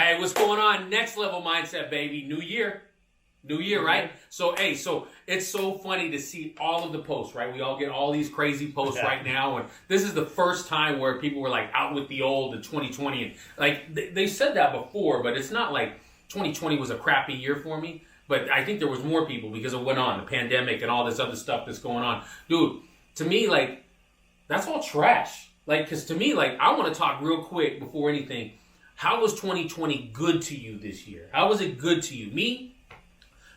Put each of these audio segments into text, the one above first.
Hey, what's going on? Next level mindset, baby. New year, right? So it's so funny to see all of the posts, right? We all get all these crazy posts right now, and this is the first time where people were like out with the old in 2020, and like they said that before, but it's not like 2020 was a crappy year for me. But I think there was more people because it went on, the pandemic and all this other stuff that's going on. Dude, to me, like, that's all trash. Like, because to me, like, I want to talk real quick before anything. How was 2020 good to you this year? How was it good to you? Me?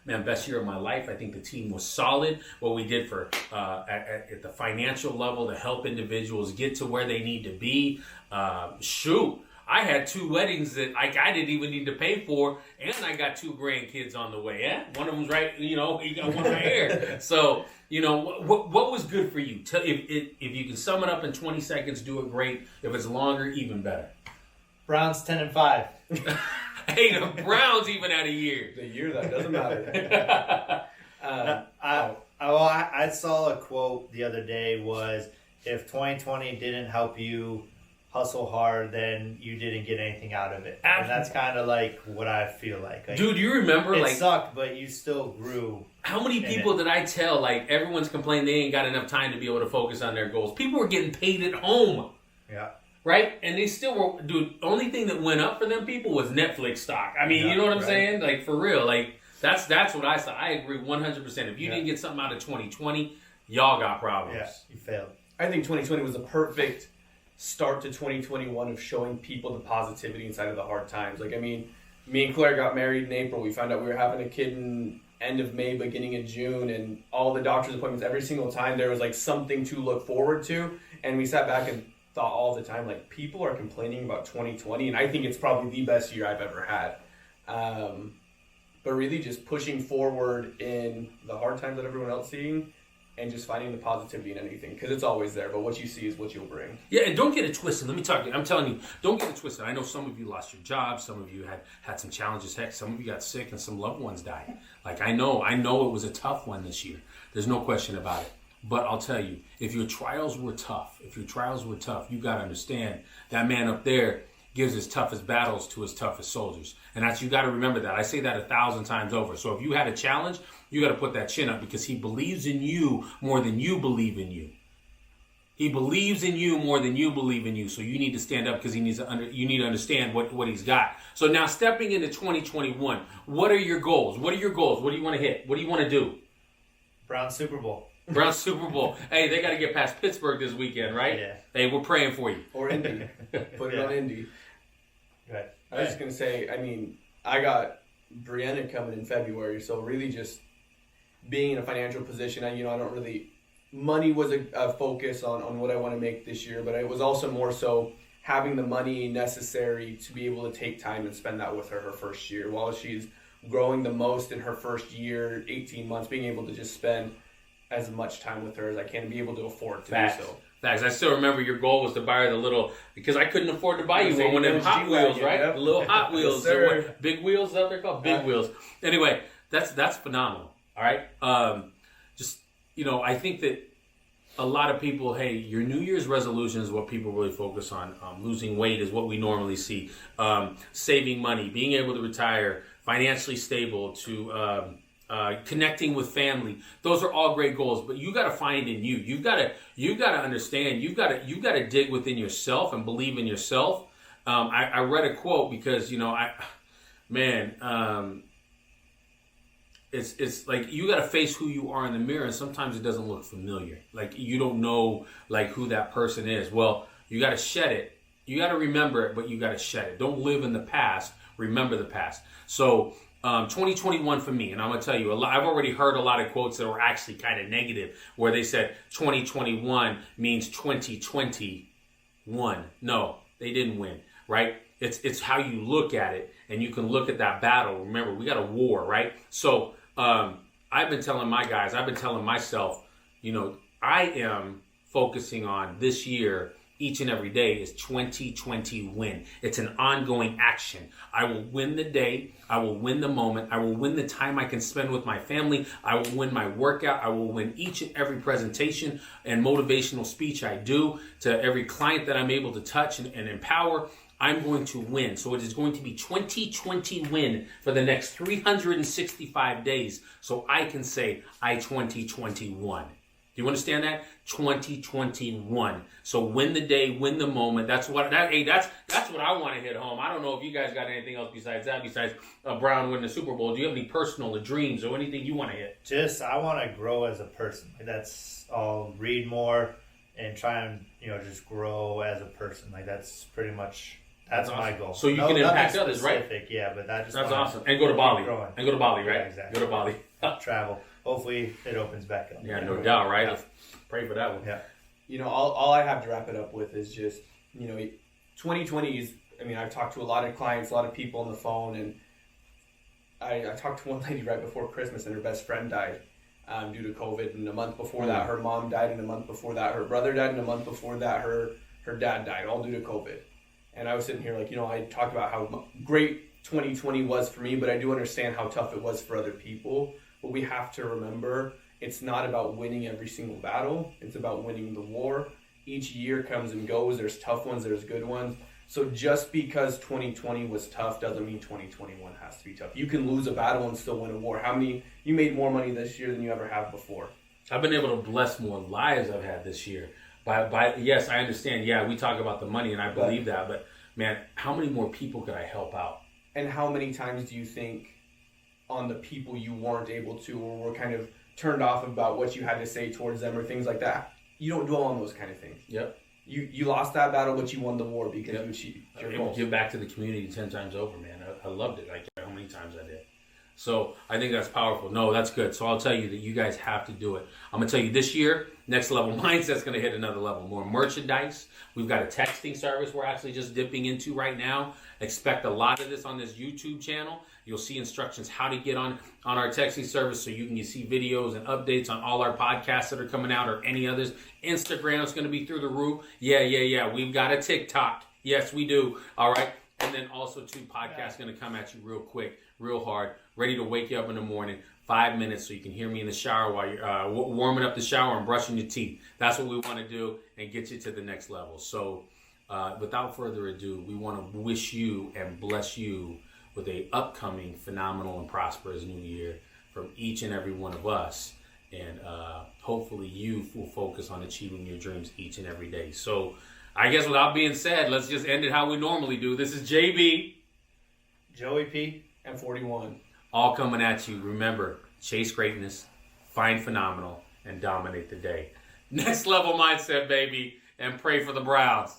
Man, best year of my life. I think the team was solid. What we did for at the financial level to help individuals get to where they need to be. I had 2 weddings that I didn't even need to pay for, and I got 2 grandkids on the way. Yeah, one of them's right. You got one right here. So, what was good for you? If you can sum it up in 20 seconds, do it great. If it's longer, even better. Browns 10-5. Hey, the Browns even had a year. The year that doesn't matter. I saw a quote the other day was, if 2020 didn't help you hustle hard, then you didn't get anything out of it. And that's kind of like what I feel like. Dude, you remember it sucked, but you still grew. How many people did I tell, like, everyone's complaining they ain't got enough time to be able to focus on their goals? People were getting paid at home. Yeah. Right? And they still were, dude, only thing that went up for them people was Netflix stock. I mean, you know what I'm saying? Like, for real. Like, that's what I saw. I agree 100%. If you didn't get something out of 2020, y'all got problems. Yeah, you failed. I think 2020 was a perfect start to 2021 of showing people the positivity inside of the hard times. Like, I mean, me and Claire got married in April. We found out we were having a kid in end of May, beginning of June, and all the doctor's appointments, every single time there was like something to look forward to. And we sat back and thought all the time, like, people are complaining about 2020, and I think it's probably the best year I've ever had. But really just pushing forward in the hard times that everyone else is seeing, and just finding the positivity in anything, because it's always there, but what you see is what you'll bring. Yeah, and don't get it twisted. Let me talk to you. I'm telling you, don't get it twisted. I know some of you lost your jobs. Some of you had some challenges. Heck, some of you got sick, and some loved ones died. Like, I know it was a tough one this year. There's no question about it. But I'll tell you, if your trials were tough, you got to understand that man up there gives his toughest battles to his toughest soldiers. And you got to remember that. I say that 1,000 times over. So if you had a challenge, you got to put that chin up, because he believes in you more than you believe in you. He believes in you more than you believe in you. So you need to stand up, because you need to understand what he's got. So now stepping into 2021, what are your goals? What do you want to hit? What do you want to do? Browns Super Bowl. Browns Super Bowl. Hey, they got to get past Pittsburgh this weekend, right? Yeah. Hey, we're praying for you. Or Indy. Put it on Indy. Right. I was just going to say, I mean, I got Brianna coming in February, so really just being in a financial position, I don't really, money was a focus on what I want to make this year, but it was also more so having the money necessary to be able to take time and spend that with her first year, while she's growing the most in her first year, 18 months, being able to just spend as much time with her as I can and be able to afford to do so. Facts. I still remember your goal was to buy her the little, because I couldn't afford to buy you one of them Hot Wheels, right? Yep. The little Hot Wheels. Yes, big wheels, is that what they're called? Big wheels. Anyway, that's phenomenal. All right. I think that a lot of people, hey, your New Year's resolution is what people really focus on. Losing weight is what we normally see. Saving money, being able to retire, financially stable, to connecting with family. Those are all great goals, but you got to find in you. You got to understand. You got to dig within yourself and believe in yourself. I read a quote because it's like you got to face who you are in the mirror, and sometimes it doesn't look familiar. Like you don't know like who that person is. Well, you got to shed it. You got to remember it, but you got to shed it. Don't live in the past. Remember the past. So 2021 for me, and I'm going to tell you, I've already heard a lot of quotes that were actually kind of negative, where they said 2021 means 2021. No, they didn't win, right? It's how you look at it, and you can look at that battle. Remember, we got a war, right? So I've been telling my guys, I've been telling myself, I am focusing on this year. Each and every day is 2020 win. It's an ongoing action. I will win the day. I will win the moment. I will win the time I can spend with my family. I will win my workout. I will win each and every presentation and motivational speech I do to every client that I'm able to touch and empower. I'm going to win. So it is going to be 2020 win for the next 365 days. So I can say I 2021. Do you understand that? 2021. So win the day, win the moment. That's what that's what I want to hit home. I don't know if you guys got anything else besides that, besides Brown winning the Super Bowl. Do you have any personal dreams or anything you want to hit? Just I want to grow as a person. Like, that's I'll read more and try and just grow as a person. Like that's pretty much that's my goal. So you can impact others, right? Yeah, but that's awesome. And go to Bali. Growing. And go to Bali, right? Yeah, exactly. Go to Bali. Travel. Hopefully it opens back up. Yeah, no doubt, right? Yeah. Pray for that one. Yeah. All I have to wrap it up with is just, 2020 is, I've talked to a lot of clients, a lot of people on the phone, and I talked to one lady right before Christmas, and her best friend died due to COVID, and a month before that, her mom died, and a month before that, her brother died, and a month before that, her dad died, all due to COVID. And I was sitting here I talked about how great 2020 was for me, but I do understand how tough it was for other people. But we have to remember, it's not about winning every single battle. It's about winning the war. Each year comes and goes. There's tough ones. There's good ones. So just because 2020 was tough doesn't mean 2021 has to be tough. You can lose a battle and still win a war. You made more money this year than you ever have before. I've been able to bless more lives I've had this year. Yes, I understand. Yeah, we talk about the money, and I believe that. But, man, how many more people could I help out? And how many times do you think on the people you weren't able to, or were kind of turned off about what you had to say towards them or things like that? You don't dwell on those kind of things. Yep. You lost that battle, but you won the war because you achieved your goals. Give back to the community 10 times over, man. I loved it. I can't how many times I did. So I think that's powerful. No, that's good. So I'll tell you that you guys have to do it. I'm going to tell you this year, Next Level Mindset's going to hit another level. More merchandise. We've got a texting service we're actually just dipping into right now. Expect a lot of this on this YouTube channel. You'll see instructions how to get on our texting service so you can see videos and updates on all our podcasts that are coming out or any others. Instagram's going to be through the roof. Yeah. We've got a TikTok. Yes, we do. All right. And then also, too, podcasts going to come at you real quick, real hard, ready to wake you up in the morning, 5 minutes so you can hear me in the shower while you're warming up the shower and brushing your teeth. That's what we want to do and get you to the next level. So without further ado, we want to wish you and bless you with a upcoming phenomenal and prosperous new year from each and every one of us. And hopefully you will focus on achieving your dreams each and every day. So I guess without being said, let's just end it how we normally do. This is JB, Joey P, and 41. All coming at you. Remember, chase greatness, find phenomenal, and dominate the day. Next Level Mindset, baby, and pray for the Browns.